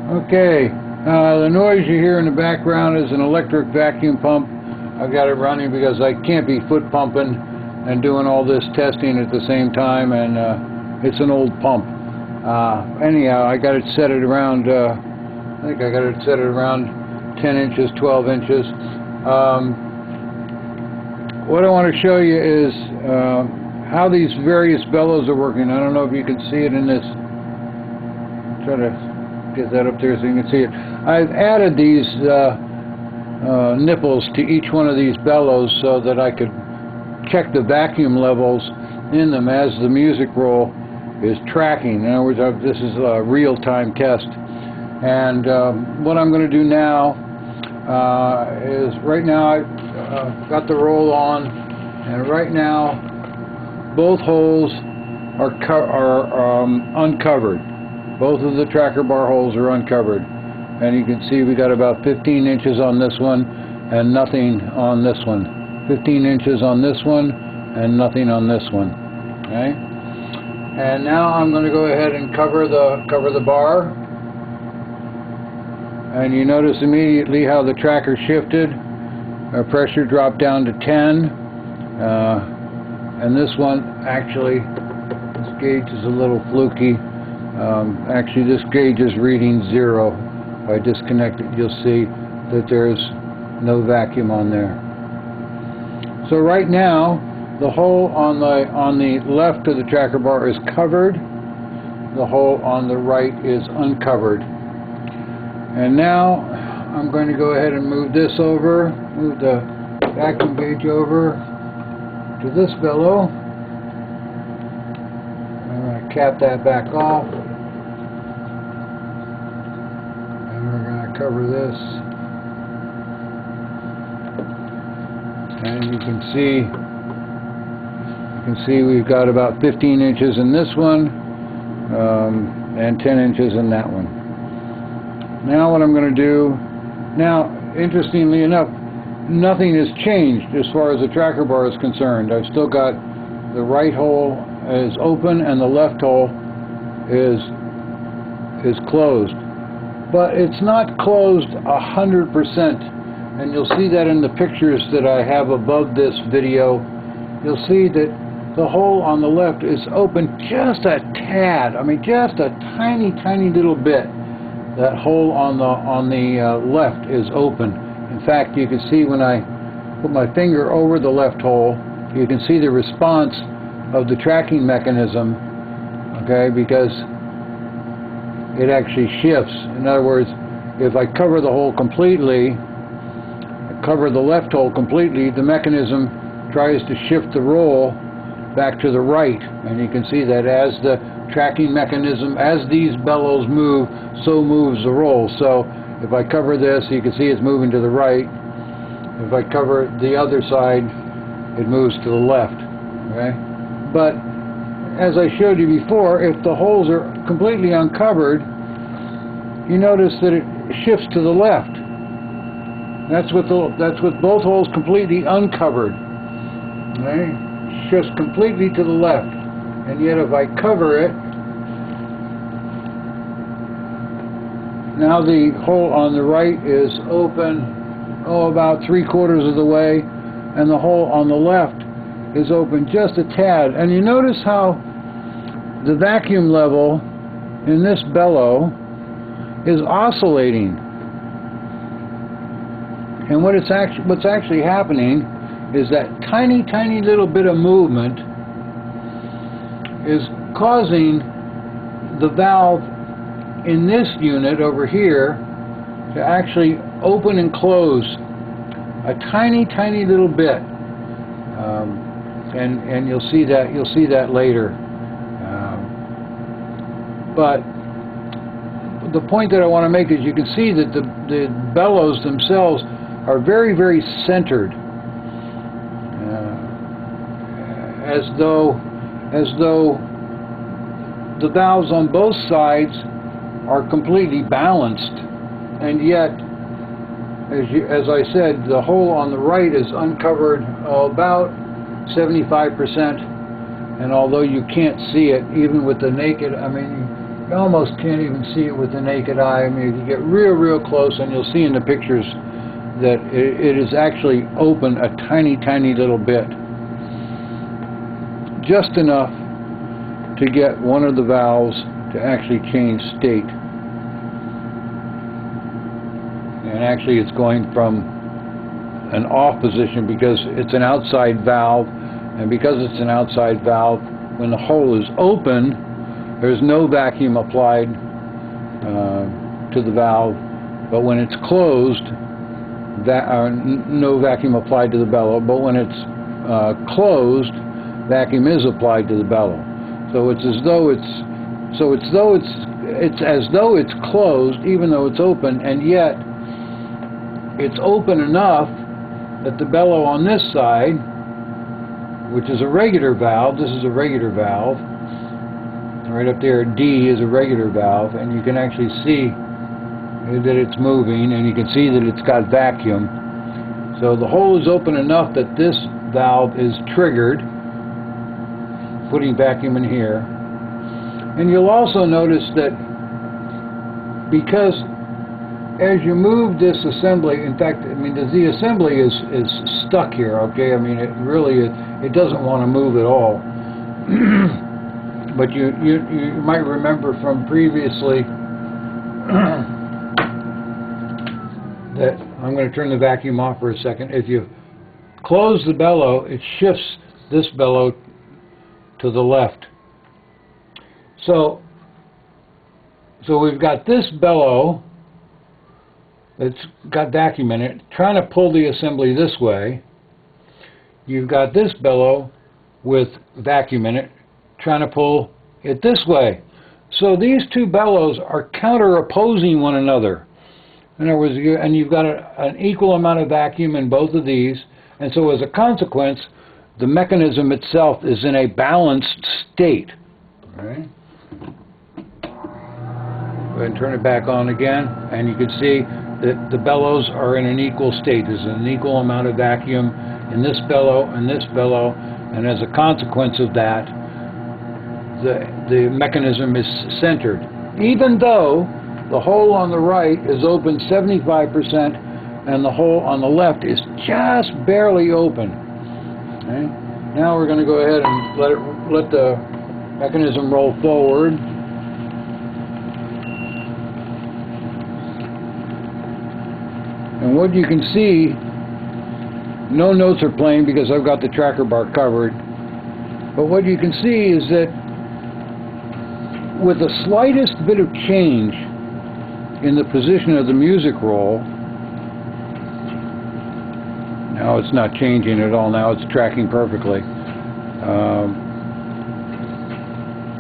Okay, the noise you hear in the background is an electric vacuum pump. I've got it running because I can't be foot pumping and doing all this testing at the same time, and it's an old pump. Anyhow, I got it set at around, I think I got it set at around 10 inches, 12 inches. What I want to show you is how these various bellows are working. I don't know if you can see it in this. Try to get that up there so you can see it. I've added these nipples to each one of these bellows so that I could check the vacuum levels in them as the music roll is tracking. In other words, this is a real-time test. And what I'm going to do now is right now I've got the roll on, and right now both holes are uncovered. Both of the tracker bar holes are uncovered, and you can see we got about 15 inches on this one and nothing on this one. 15 inches on this one and nothing on this one. Okay, and now I'm going to go ahead and cover the bar, and you notice immediately how the tracker shifted. Our pressure dropped down to 10, and this one actually, this gauge is a little fluky. Actually, this gauge is reading 0. If I disconnect it, you'll see that there's no vacuum on there. So right now, the hole on the left of the tracker bar is covered. The hole on the right is uncovered. And now I'm going to go ahead and move this over, move the vacuum gauge over to this bellow. I'm going to cap that back off. Cover this, and you can see we've got about 15 inches in this one and 10 inches in that one. Now what I'm going to do, now interestingly enough, nothing has changed as far as the tracker bar is concerned. I've still got the right hole is open and the left hole is closed. But it's not closed 100%, and you'll see that in the pictures that I have above this video. You'll see that the hole on the left is open just a tad. I mean, just a tiny little bit. That hole on the left is open. In fact, you can see when I put my finger over the left hole, you can see the response of the tracking mechanism. Okay, because it actually shifts. In other words, if I cover the hole completely, cover the left hole completely, the mechanism tries to shift the roll back to the right. And you can see that as the tracking mechanism, as these bellows move, so moves the roll. So if I cover this, you can see it's moving to the right. If I cover the other side, it moves to the left. Okay? But as I showed you before, if the holes are completely uncovered, you notice that it shifts to the left. That's with both holes completely uncovered. Okay? Shifts completely to the left. And yet if I cover it, now the hole on the right is open, about 3/4 of the way, and the hole on the left is open just a tad. And you notice how the vacuum level in this bellow is oscillating. And what's actually happening is that tiny little bit of movement is causing the valve in this unit over here to actually open and close a tiny little bit. And you'll see that later. But the point that I want to make is you can see that the bellows themselves are very centered, as though the valves on both sides are completely balanced, and yet, as I said, the hole on the right is uncovered about 75%, and although you can't see it, even with the naked, I mean, You almost can't even see it with the naked eye. I mean, if you get real close, and you'll see in the pictures that it is actually open a tiny little bit. Just enough to get one of the valves to actually change state. And actually it's going from an off position because it's an outside valve, and because it's an outside valve, when the hole is open, there's no vacuum applied to the valve, but when it's closed, no vacuum applied to the bellow, but when it's closed, vacuum is applied to the bellow. So it's as though it's closed, even though it's open, and yet it's open enough that the bellow on this side, which is a regular valve, this is a regular valve, right up there, D is a regular valve, and you can actually see that it's moving, and you can see that it's got vacuum. So the hole is open enough that this valve is triggered, putting vacuum in here. And you'll also notice that because as you move this assembly, in fact, I mean, the assembly is stuck here, okay? I mean, it really, it doesn't want to move at all. But you might remember from previously that I'm going to turn the vacuum off for a second. If you close the bellow, it shifts this bellow to the left. So we've got this bellow that's got vacuum in it, trying to pull the assembly this way. You've got this bellow with vacuum in it, trying to pull it this way. So these two bellows are counter-opposing one another. In other words, you've got an equal amount of vacuum in both of these, and so as a consequence, the mechanism itself is in a balanced state. All right. Go ahead and turn it back on again, and you can see that the bellows are in an equal state. There's an equal amount of vacuum in this bellow and this bellow, and as a consequence of that, the mechanism is centered. Even though the hole on the right is open 75% and the hole on the left is just barely open. Okay? Now we're going to go ahead and let the mechanism roll forward. And what you can see, no notes are playing because I've got the tracker bar covered, but what you can see is that with the slightest bit of change in the position of the music roll, now it's not changing at all, now it's tracking perfectly.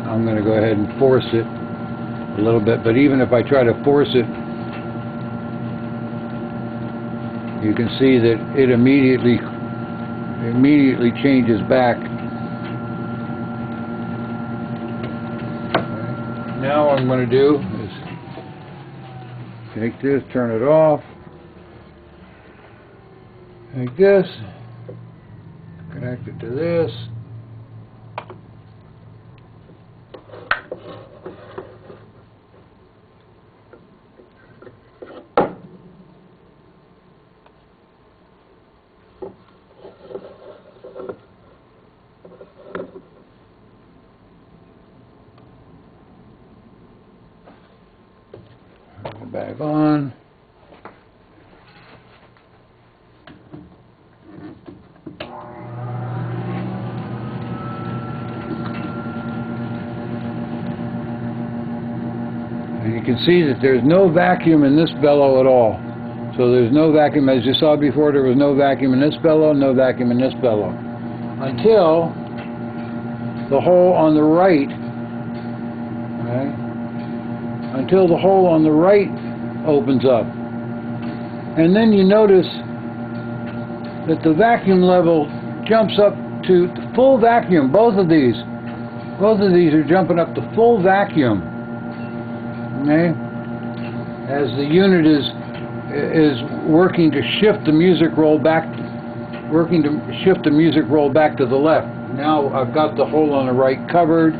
I'm going to go ahead and force it a little bit, but even if I try to force it, you can see that it immediately changes back. Now what I'm going to do is take this, turn it off, like this, connect it to this. Back on. And you can see that there's no vacuum in this bellow at all. So there's no vacuum, as you saw before, there was no vacuum in this bellow, no vacuum in this bellow. Until the hole on the right, okay? Until the hole on the right opens up. And then you notice that the vacuum level jumps up to full vacuum. Both of these are jumping up to full vacuum. Okay? As the unit is working to shift the music roll back, to the left. Now I've got the hole on the right covered,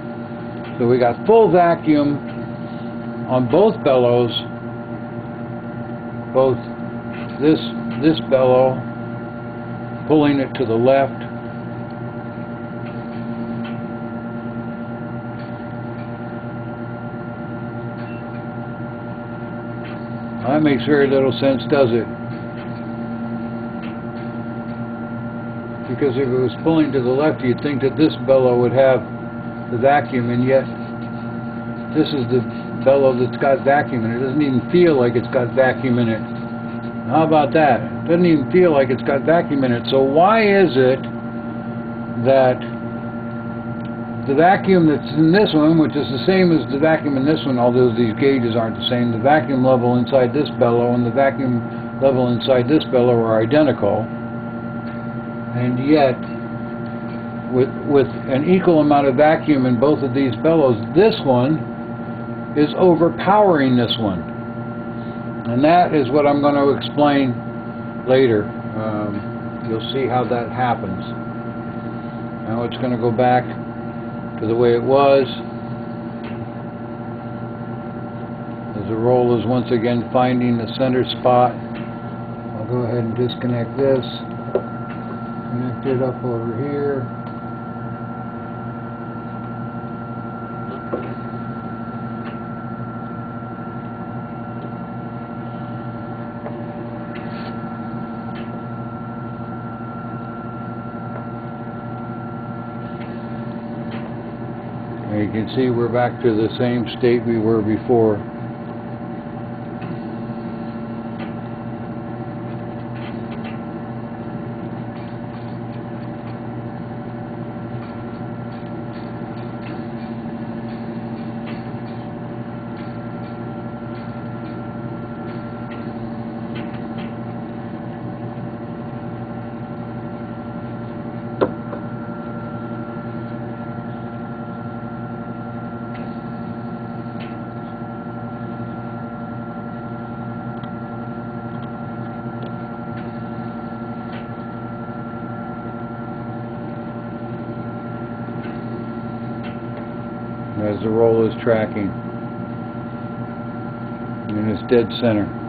so we got full vacuum. on both bellows, both this bellow pulling it to the left, that makes very little sense, does it? Because if it was pulling to the left, you'd think that this bellow would have the vacuum, and yet this is the bellow that's got vacuum, and it doesn't even feel like it's got vacuum in it. How about that? It doesn't even feel like it's got vacuum in it. So why is it that the vacuum that's in this one, which is the same as the vacuum in this one, although these gauges aren't the same, the vacuum level inside this bellow and the vacuum level inside this bellow are identical, and yet with an equal amount of vacuum in both of these bellows, this one is overpowering this one. And that is what I'm going to explain later. You'll see how that happens. Now it's going to go back to the way it was, as the roll is once again finding the center spot. I'll go ahead and disconnect this, connect it up over here. You can see we're back to the same state we were before. As the roll is tracking in its dead center.